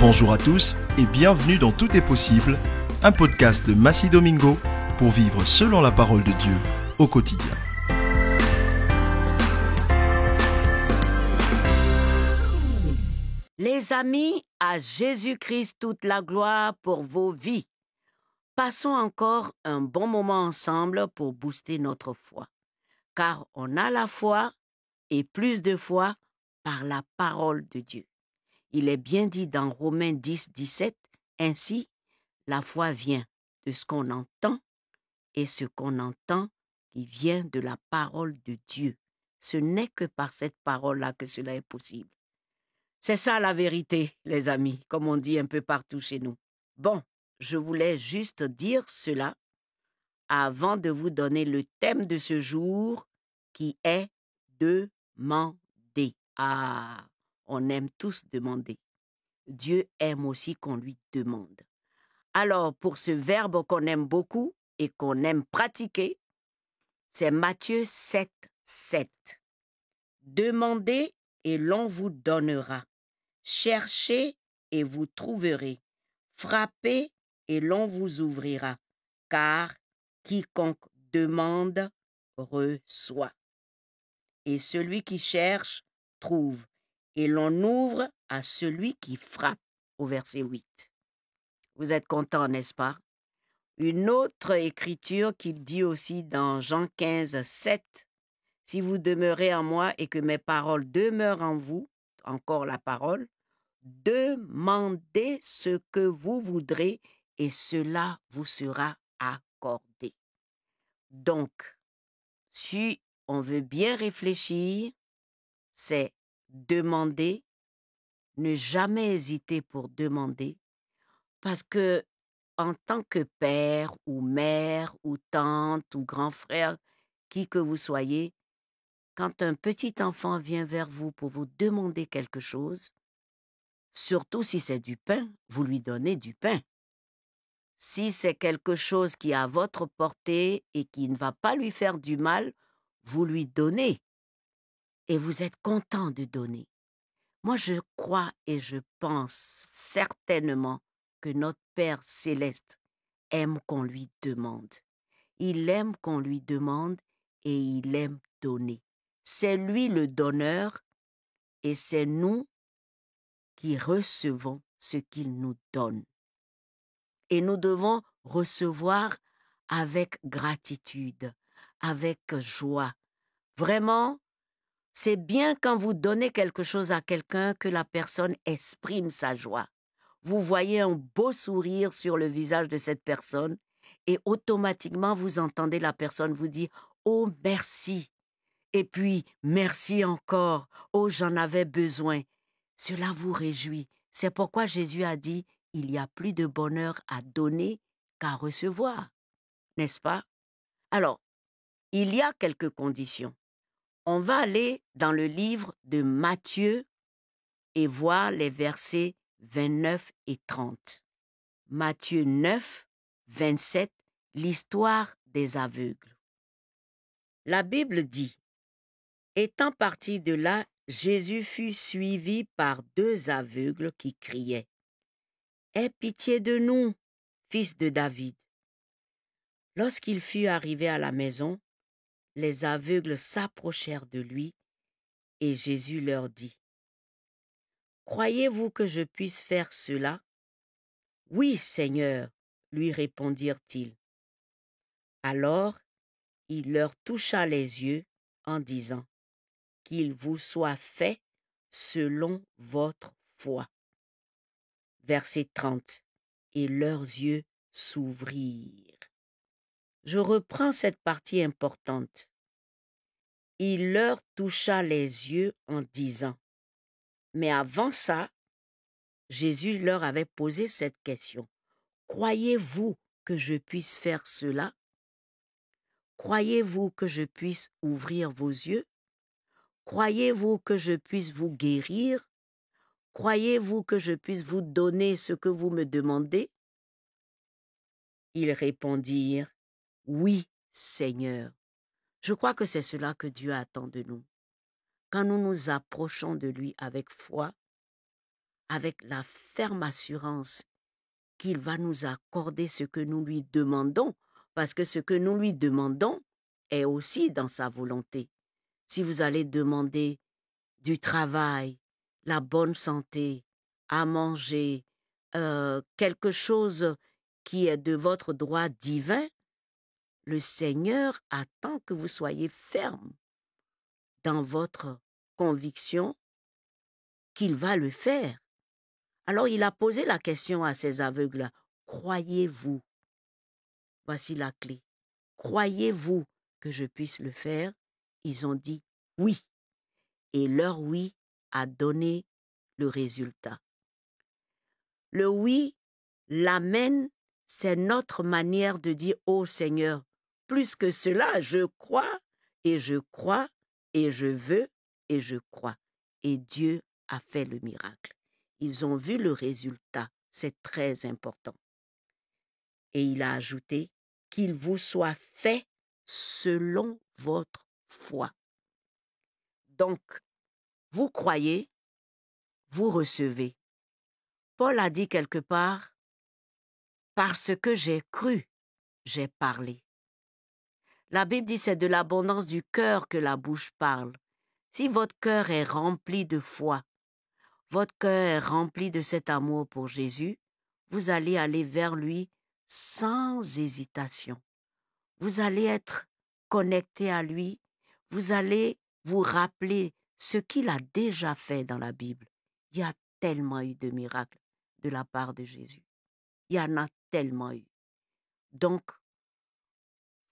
Bonjour à tous et bienvenue dans Tout est possible, un podcast de Massi Domingo pour vivre selon la parole de Dieu au quotidien. Les amis, à Jésus-Christ toute la gloire pour vos vies. Passons encore un bon moment ensemble pour booster notre foi, car on a la foi et plus de foi par la parole de Dieu. Il est bien dit dans Romains 10, 17, ainsi, la foi vient de ce qu'on entend et ce qu'on entend qui vient de la parole de Dieu. Ce n'est que par cette parole-là que cela est possible. C'est ça la vérité, les amis, comme on dit un peu partout chez nous. Bon, je voulais juste dire cela avant de vous donner le thème de ce jour qui est demander. Ah, on aime tous demander. Dieu aime aussi qu'on lui demande. Alors, pour ce verbe qu'on aime beaucoup et qu'on aime pratiquer, c'est Matthieu 7, 7. Demandez et l'on vous donnera. Cherchez et vous trouverez. Frappez et l'on vous ouvrira. Car quiconque demande reçoit. Et celui qui cherche trouve. Et l'on ouvre à celui qui frappe. Au verset 8. Vous êtes contents, n'est-ce pas? Une autre écriture qu'il dit aussi dans Jean 15, 7. Si vous demeurez en moi et que mes paroles demeurent en vous, encore la parole, demandez ce que vous voudrez et cela vous sera accordé. Donc, si on veut bien réfléchir, c'est demander, ne jamais hésiter pour demander, parce que en tant que père ou mère ou tante ou grand frère, qui que vous soyez, quand un petit enfant vient vers vous pour vous demander quelque chose, surtout si c'est du pain, vous lui donnez du pain. Si c'est quelque chose qui est à votre portée et qui ne va pas lui faire du mal, vous lui donnez. Et vous êtes content de donner. Moi, je crois et je pense certainement que notre Père céleste aime qu'on lui demande. Il aime qu'on lui demande et il aime donner. C'est lui le donneur et c'est nous qui recevons ce qu'il nous donne. Et nous devons recevoir avec gratitude, avec joie. Vraiment, c'est bien quand vous donnez quelque chose à quelqu'un que la personne exprime sa joie. Vous voyez un beau sourire sur le visage de cette personne et automatiquement vous entendez la personne vous dire « Oh, merci !» Et puis « Merci encore !»« Oh, j'en avais besoin !» Cela vous réjouit. C'est pourquoi Jésus a dit « Il y a plus de bonheur à donner qu'à recevoir. » N'est-ce pas? Alors, il y a quelques conditions. On va aller dans le livre de Matthieu et voir les versets 29 et 30. Matthieu 9, 27, l'histoire des aveugles. La Bible dit « Étant parti de là, Jésus fut suivi par 2 aveugles qui criaient « Aie pitié de nous, fils de David !» Lorsqu'il fut arrivé à la maison, les aveugles s'approchèrent de lui et Jésus leur dit « Croyez-vous que je puisse faire cela ?» « Oui, Seigneur, lui répondirent-ils. Alors, il leur toucha les yeux en disant « Qu'il vous soit fait selon votre foi. » Verset 30. Et leurs yeux s'ouvrirent. Je reprends cette partie importante. Il leur toucha les yeux en disant. Mais avant ça, Jésus leur avait posé cette question. Croyez-vous que je puisse faire cela? Croyez-vous que je puisse ouvrir vos yeux? Croyez-vous que je puisse vous guérir? Croyez-vous que je puisse vous donner ce que vous me demandez? Ils répondirent, oui, Seigneur. Je crois que c'est cela que Dieu attend de nous. Quand nous nous approchons de lui avec foi, avec la ferme assurance qu'il va nous accorder ce que nous lui demandons, parce que ce que nous lui demandons est aussi dans sa volonté. Si vous allez demander du travail, la bonne santé, à manger, quelque chose qui est de votre droit divin, le Seigneur attend que vous soyez ferme dans votre conviction qu'il va le faire. Alors il a posé la question à ces aveugles-là. Croyez-vous? Voici la clé. Croyez-vous que je puisse le faire? Ils ont dit oui. Et leur oui a donné le résultat. Le oui, l'amen, c'est notre manière de dire « Oh Seigneur, plus que cela, je crois et je crois et je veux et je crois. » Et Dieu a fait le miracle. Ils ont vu le résultat. C'est très important. Et il a ajouté qu'il vous soit fait selon votre foi. Donc, vous croyez, vous recevez. Paul a dit quelque part, « Parce que j'ai cru, j'ai parlé. » La Bible dit, c'est de l'abondance du cœur que la bouche parle. Si votre cœur est rempli de foi, votre cœur est rempli de cet amour pour Jésus, vous allez aller vers lui sans hésitation. Vous allez être connecté à lui, vous allez vous rappeler ce qu'il a déjà fait dans la Bible. Il y a tellement eu de miracles de la part de Jésus. Il y en a tellement eu. Donc,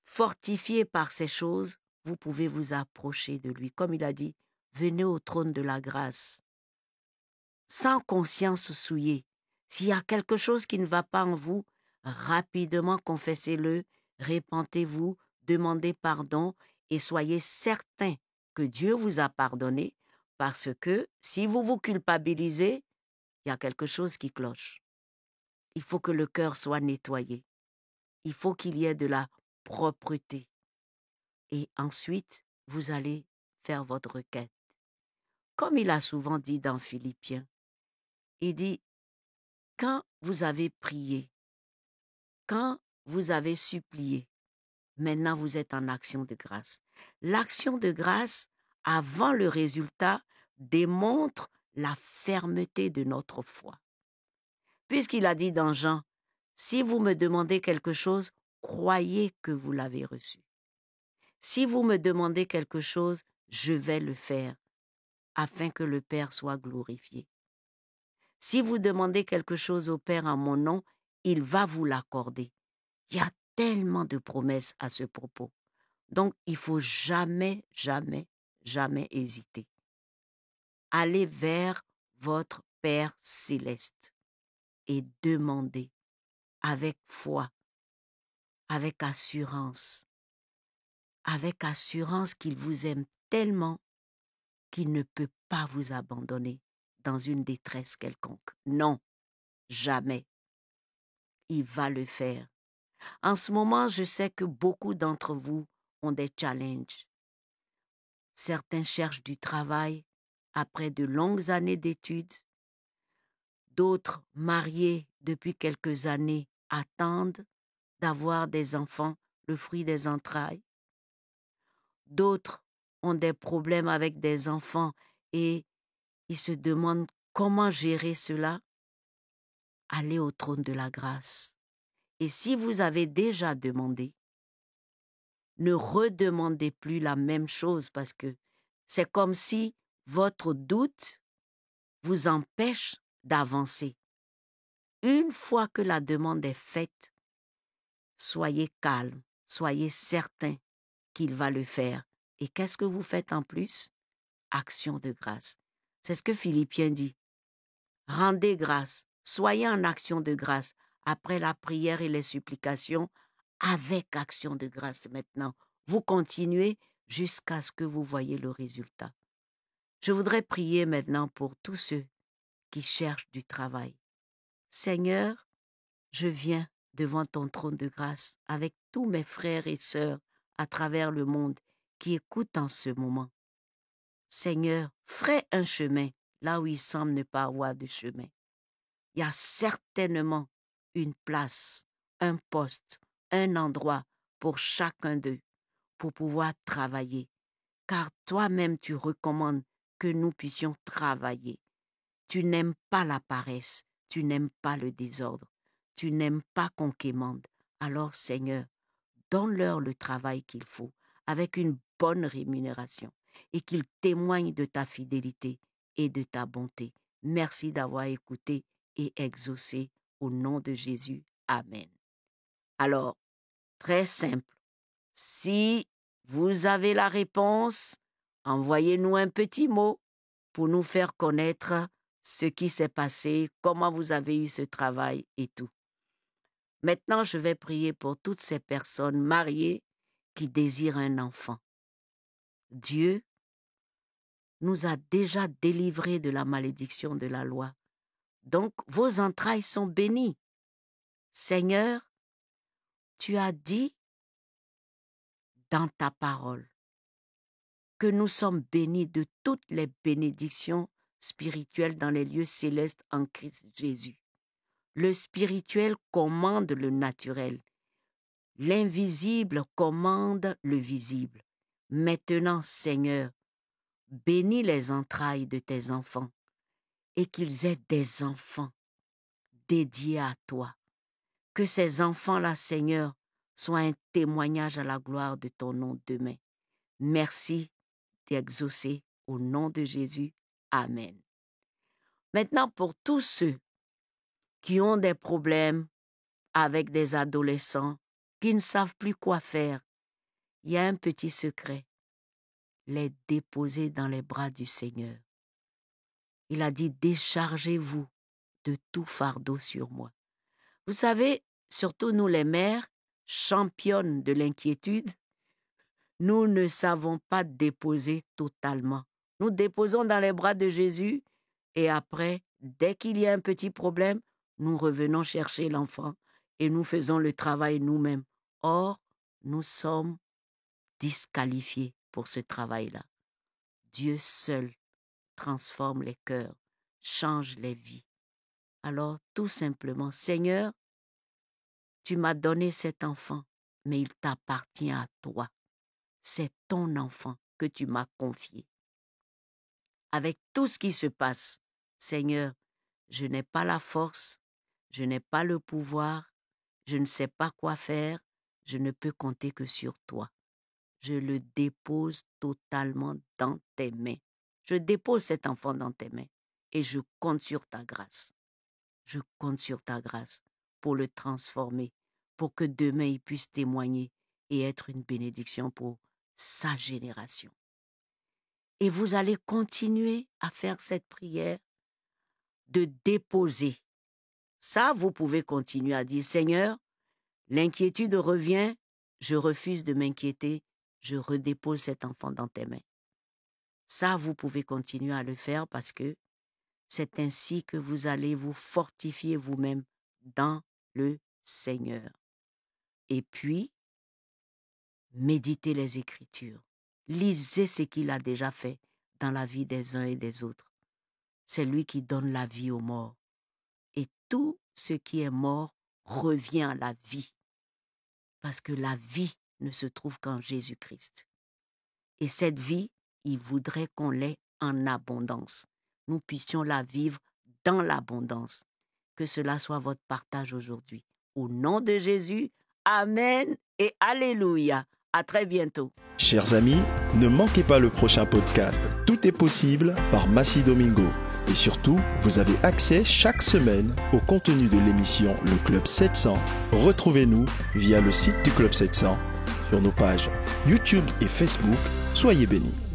fortifié par ces choses, vous pouvez vous approcher de lui. Comme il a dit, venez au trône de la grâce. Sans conscience souillée. S'il y a quelque chose qui ne va pas en vous, rapidement confessez-le, repentez-vous, demandez pardon et soyez certain que Dieu vous a pardonné parce que si vous vous culpabilisez, il y a quelque chose qui cloche. Il faut que le cœur soit nettoyé. Il faut qu'il y ait de la propreté. Et ensuite, vous allez faire votre requête. Comme il a souvent dit dans Philippiens, il dit, quand vous avez prié, quand vous avez supplié, maintenant vous êtes en action de grâce. L'action de grâce, avant le résultat, démontre la fermeté de notre foi. Puisqu'il a dit dans Jean, si vous me demandez quelque chose, croyez que vous l'avez reçu. Si vous me demandez quelque chose, je vais le faire, afin que le Père soit glorifié. Si vous demandez quelque chose au Père en mon nom, il va vous l'accorder. Il y a tellement de promesses à ce propos. Donc, il ne faut jamais, jamais, jamais hésiter. Allez vers votre Père céleste et demandez avec foi, avec assurance qu'il vous aime tellement qu'il ne peut pas vous abandonner dans une détresse quelconque. Non, jamais. Il va le faire. En ce moment, je sais que beaucoup d'entre vous ont des challenges. Certains cherchent du travail après de longues années d'études. D'autres, mariés depuis quelques années, attendent d'avoir des enfants, le fruit des entrailles. D'autres ont des problèmes avec des enfants et ils se demandent comment gérer cela. Allez au trône de la grâce. Et si vous avez déjà demandé, ne redemandez plus la même chose parce que c'est comme si votre doute vous empêche d'avancer. Une fois que la demande est faite, soyez calme, soyez certain qu'il va le faire. Et qu'est-ce que vous faites en plus? Action de grâce. C'est ce que Philippiens dit. Rendez grâce, soyez en action de grâce après la prière et les supplications avec action de grâce maintenant. Vous continuez jusqu'à ce que vous voyez le résultat. Je voudrais prier maintenant pour tous ceux qui cherchent du travail. Seigneur, je viens devant ton trône de grâce avec tous mes frères et sœurs à travers le monde qui écoutent en ce moment. Seigneur, fraie un chemin là où il semble ne pas avoir de chemin. Il y a certainement une place, un poste, un endroit pour chacun d'eux pour pouvoir travailler. Car toi-même, tu recommandes que nous puissions travailler. Tu n'aimes pas la paresse, tu n'aimes pas le désordre, tu n'aimes pas qu'on quémande. Alors, Seigneur, donne-leur le travail qu'il faut, avec une bonne rémunération, et qu'ils témoignent de ta fidélité et de ta bonté. Merci d'avoir écouté et exaucé au nom de Jésus. Amen. Alors, très simple, si vous avez la réponse, envoyez-nous un petit mot pour nous faire connaître ce qui s'est passé, comment vous avez eu ce travail et tout. Maintenant, je vais prier pour toutes ces personnes mariées qui désirent un enfant. Dieu nous a déjà délivrés de la malédiction de la loi. Donc, vos entrailles sont bénies. Seigneur, tu as dit dans ta parole que nous sommes bénis de toutes les bénédictions spirituelles dans les lieux célestes en Christ Jésus. Le spirituel commande le naturel. L'invisible commande le visible. Maintenant, Seigneur, bénis les entrailles de tes enfants et qu'ils aient des enfants dédiés à toi. Que ces enfants-là, Seigneur, soient un témoignage à la gloire de ton nom demain. Merci d'exaucer au nom de Jésus. Amen. Maintenant, pour tous ceux qui ont des problèmes avec des adolescents qui ne savent plus quoi faire, il y a un petit secret. Les déposer dans les bras du Seigneur. Il a dit, déchargez-vous de tout fardeau sur moi. Vous savez, surtout nous les mères, championnes de l'inquiétude, nous ne savons pas déposer totalement. Nous déposons dans les bras de Jésus et après, dès qu'il y a un petit problème, nous revenons chercher l'enfant et nous faisons le travail nous-mêmes. Or, nous sommes disqualifiés pour ce travail-là. Dieu seul transforme les cœurs, change les vies. Alors, tout simplement, Seigneur, tu m'as donné cet enfant, mais il t'appartient à toi. C'est ton enfant que tu m'as confié. Avec tout ce qui se passe, Seigneur, je n'ai pas la force, je n'ai pas le pouvoir, je ne sais pas quoi faire, je ne peux compter que sur toi. Je le dépose totalement dans tes mains. Je dépose cet enfant dans tes mains et je compte sur ta grâce. Je compte sur ta grâce pour le transformer, pour que demain il puisse témoigner et être une bénédiction pour sa génération. Et vous allez continuer à faire cette prière de déposer. Ça, vous pouvez continuer à dire, Seigneur, l'inquiétude revient, je refuse de m'inquiéter, je redépose cet enfant dans tes mains. Ça, vous pouvez continuer à le faire parce que c'est ainsi que vous allez vous fortifier vous-même dans le Seigneur. Et puis, méditez les Écritures. Lisez ce qu'il a déjà fait dans la vie des uns et des autres. C'est lui qui donne la vie aux morts. Et tout ce qui est mort revient à la vie. Parce que la vie ne se trouve qu'en Jésus-Christ. Et cette vie, il voudrait qu'on l'ait en abondance. Nous puissions la vivre dans l'abondance. Que cela soit votre partage aujourd'hui. Au nom de Jésus, Amen et Alléluia. À très bientôt. Chers amis, ne manquez pas le prochain podcast Tout est possible par Massi Domingo. Et surtout, vous avez accès chaque semaine au contenu de l'émission Le Club 700. Retrouvez-nous via le site du Club 700, sur nos pages YouTube et Facebook. Soyez bénis.